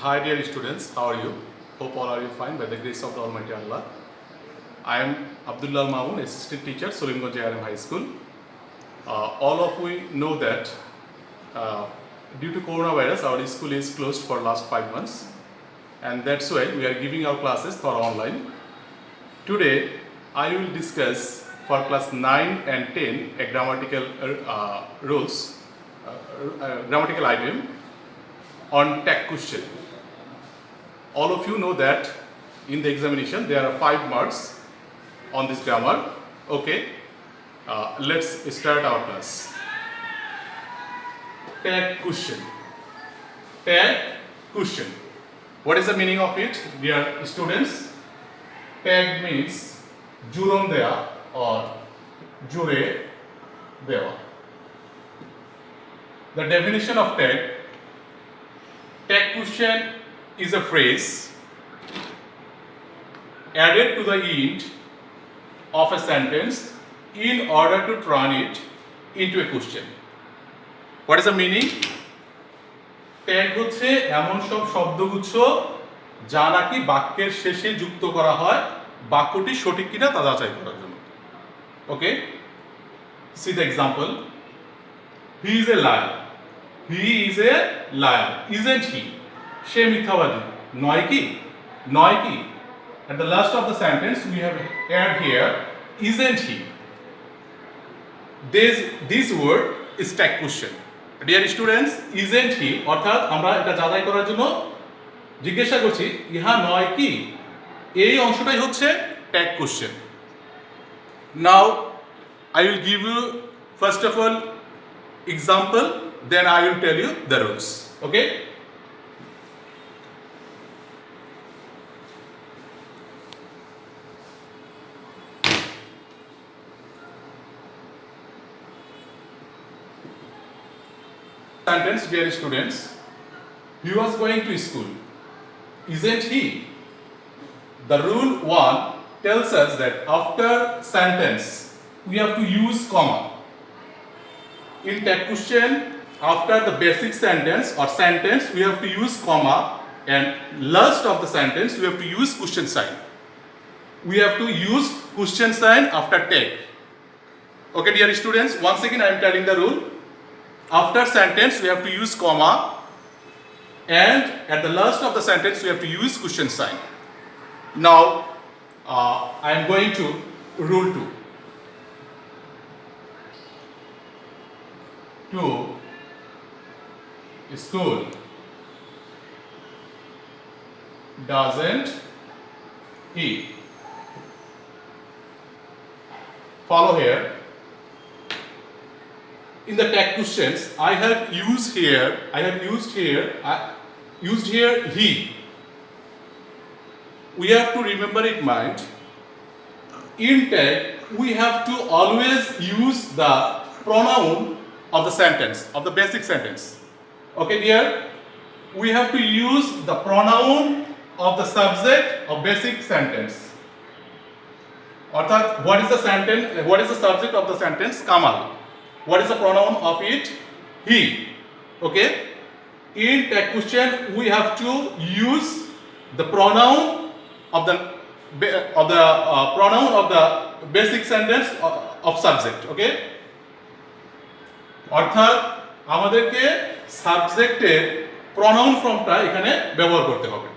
Hi dear students, how are you? Hope all are you fine by the grace of the Almighty Allah. I am Abdullah Mamun, assistant teacher, Salimganj ARM High School. All of we know that uh, due to coronavirus, our school is closed for last 5 months, and that's why we are giving our classes for online. Today, I will discuss for class 9 and 10 a grammatical grammatical item on tag question. All of you know that in the examination there are 5 marks on this grammar. Okay, let's start our class. Tag question. Tag question. What is the meaning of it, dear students? Tag means juron deya or jure dewa. The definition of tag. Tag question is a phrase added to the end of a sentence in order to turn it into a question. What is the meaning? Tag হচ্ছে এমন সব শব্দগুচ্ছ যা নাকি বাক্যের শেষে যুক্ত করা হয় বাক্যটি সঠিক কিনা তা যাচাই করার জন্য। ওকে, see the example. He is a liar. He is a liar. Isn't he? সে মিথ্যাবাদী নয় কি? নয় কি? At the last of the sentence we have add here isn't he. This word is tag question. Dear students, isn't he অর্থাৎ আমরা এটা যাচাই করার জন্য জিজ্ঞাসা করছি ইহা নয় কি, এই অংশটাই হচ্ছে tag question. Now I will give you first of all example, then I will tell you the rules. Okay? Sentence, dear students. He was going to school. Isn't he? The rule 1 tells us that after sentence we have to use comma. In tag question, after the basic sentence or sentence we have to use comma, and last of the sentence we have to use question sign. We have to use question sign after tag. Okay, dear students, once again I am telling the rule. After sentence we have to use comma, and at the last of the sentence we have to use question sign. Now I am going to rule 2. To school. Doesn't he? Follow here. In the tag questions, I have used here he. We have to remember in mind, in tag we have to always use the pronoun of the sentence, of the basic sentence. Okay dear, we have to use the pronoun of the subject of basic sentence. Orthat, what is the sentence, what is the subject of the sentence? Kamal. What is the pronoun of it? He. Okay. In tag question we have to use the pronoun of the pronoun of the basic sentence of subject. Okay. অর্থাৎ আমাদেরকে সাবজেক্টের pronoun ফর্মটা এখানে ব্যবহার করতে হবে।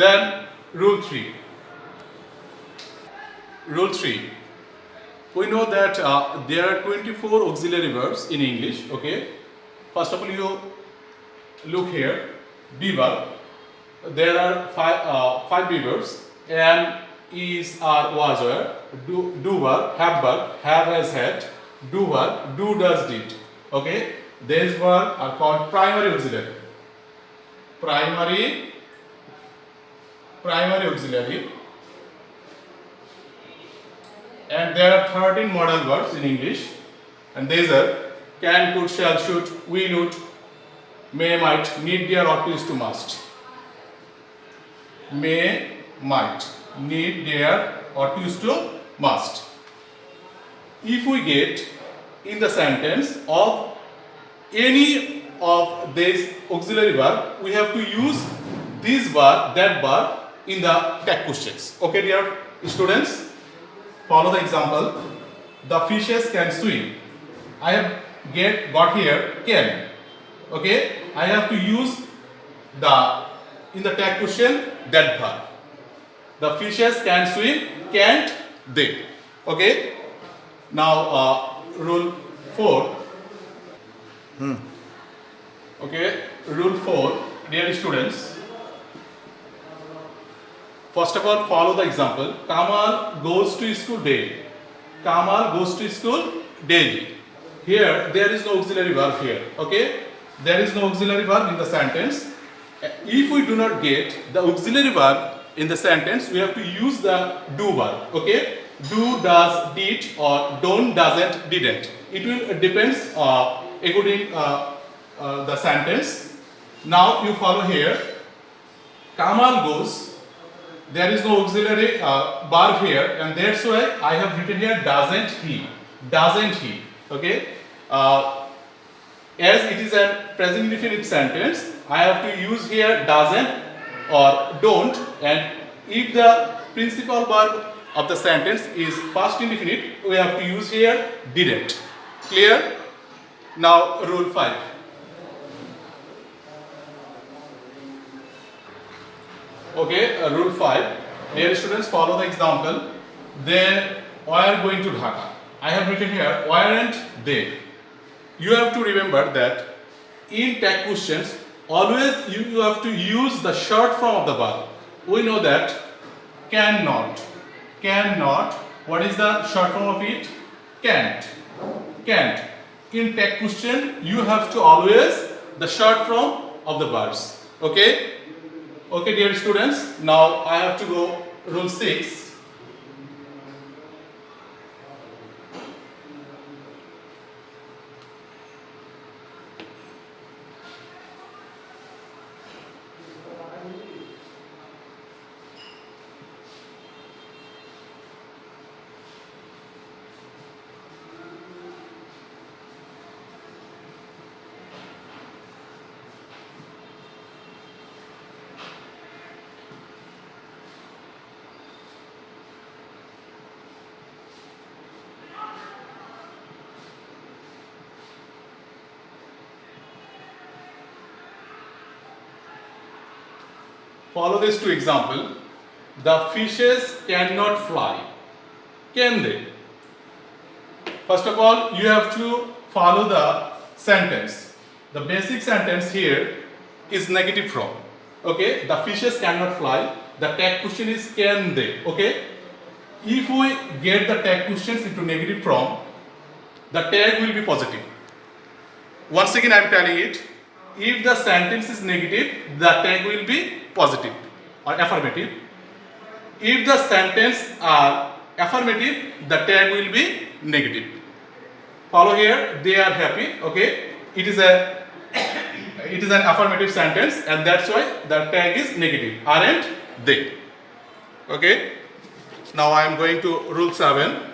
Then rule 3. Rule 3. We know that there are 24 auxiliary verbs in English. Okay. First of all, you look here. Be verb. There are 5 be verbs. Am, is, are, was, were. Do verb. Have verb. Have, has, had. Do verb. Do, does, did. Okay. These verbs are called primary auxiliary. Primary auxiliary. And there are 13 modal verbs in English, and these are can, could, shall, should, will, would, may, might, need, dare, ought to, is to, must. May, might, need, dare, ought to, is to, must. If we get in the sentence of any of this auxiliary verb, we have to use this verb, that verb in the tag questions. Okay, dear students, follow the example. The fishes can swim. I have got here can. Okay, I have to use the in the tag question that verb. The fishes can swim, can't they? Okay. Now rule 4. Okay, rule 4, dear students. First of all, follow the example. Kamal goes to school daily. Kamal goes to school daily. Here, there is no auxiliary verb here. Okay, there is no auxiliary verb in the sentence. If we do not get the auxiliary verb in the sentence, we have to use the do verb. Okay, do, does, did, or don't, doesn't, didn't. It will depends according the sentence. Now you follow here. Kamal goes. There is no auxiliary verb here, and that's why I have written here doesn't he. Doesn't he? Okay. As it is a present indefinite sentence, I have to use here doesn't or don't, and if the principal verb of the sentence is past indefinite, we have to use here didn't. Clear? Now rule 5. Okay, rule 5. Dear students, follow the example. They were going to Dhaka. I have written here, weren't they? You have to remember that in tag questions, always you have to use the short form of the verb. We know that cannot. Cannot. What is the short form of it? Can't. Can't. In tag question, you have to always the short form of the verbs. Okay? Okay, dear students, now I have to go rule 6. Follow these two examples. The fishes cannot fly. Can they? First of all, you have to follow the sentence. The basic sentence here is negative form. Okay, the fishes cannot fly. The tag question is can they? Okay, if we get the tag questions into negative form, the tag will be positive. Once again, I am telling it. If the sentence is negative, the tag will be positive or affirmative. If the sentence are affirmative, the tag will be negative. Follow here. They are happy. Okay, it is an affirmative sentence, and that's why the tag is negative. Aren't they? Okay. Now I am going to rule 7.